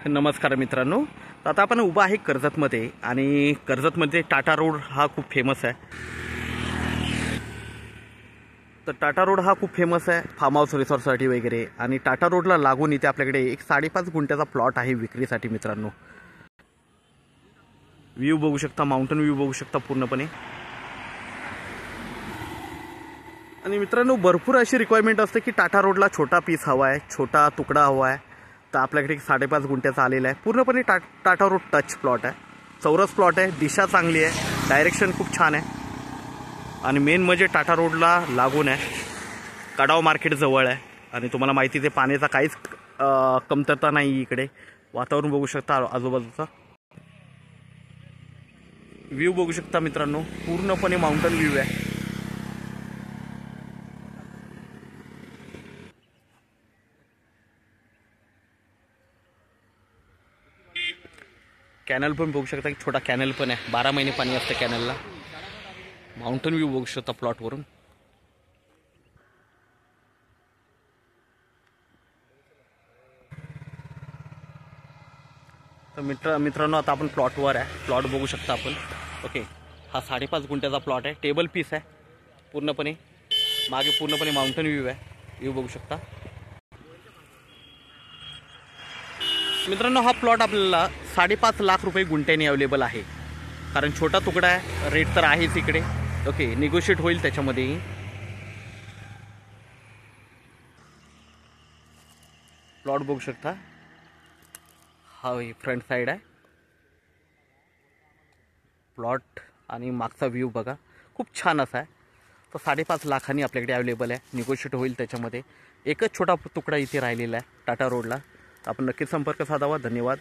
नमस्कार मित्रांनो, तर आता आपण उभा आहे कर्जतमध्ये आणि कर्जतमध्ये टाटा रोड हा खूप फेमस आहे। तर टाटा रोड हा खूप फेमस आहे फार्म हाऊस रिसॉर्टसाठी वगैरे। आणि टाटा रोडला लागून इथे आपल्याकडे एक 5.5 गुंठ्याचा प्लॉट आहे विक्रीसाठी मित्रांनो। व्ह्यू बघू शकता, माउंटन व्ह्यू बघू शकता पूर्णपणे। आणि मित्रांनो भरपूर अशी रिक्वायरमेंट असते की टाटा रोडला छोटा पीस हवा आहे, छोटा तुकडा हवा आहे। तर आपल्याकडे 5.5 गुंठ्याचा आलेला आहे, पूर्णपणे टाटा रोड टच प्लॉट आहे, चौरस प्लॉट आहे, दिशा चांगली आहे, डायरेक्शन खूप छान आहे। आणि मेन म्हणजे टाटा रोडला लागून आहे, कडाव मार्केट जवळ आहे। आणि तुम्हाला माहिती आहे पाण्याचा काहीच कमतरता नाही इकडे। वातावरण बघू शकता, आजूबाजूचा व्ह्यू बघू शकता मित्रांनो, पूर्णपणे माउंटन व्ह्यू आहे। कॅनल पण बघू शकता, एक छोटा कॅनल पण आहे, 12 महिने पाणी असतं कॅनलला। माउंटन व्ह्यू बघू शकता प्लॉटवरून। तर मित्रांनो आता आपण प्लॉटवर आहे, प्लॉट बघू शकता आपण। ओके, हा 5.5 गुंठ्याचा प्लॉट आहे, टेबल पीस आहे पूर्णपणे, मागे पूर्णपणे माउंटन व्ह्यू आहे, व्ह्यू बघू शकता मित्रांनो। हा प्लॉट आपल्याला 5.5 लाख रुपये गुंठ्याने अवेलेबल आहे, कारण छोटा तुकडा आहे, रेट तर आहेच इकडे। ओके, निगोशिएट होईल त्याच्यामध्येही। प्लॉट बघू शकता, हा फ्रंट साइड आहे प्लॉट, आणि मागचा व्ह्यू बघा, खूप छान असा आहे। तर 5.5 लाखांनी आपल्याकडे अवेलेबल आहे, निगोशिएट होईल त्याच्यामध्ये। एकच छोटा तुकडा इथे राहिलेला आहे टाटा रोडला। आपण नक्कीच संपर्क साधावा। धन्यवाद।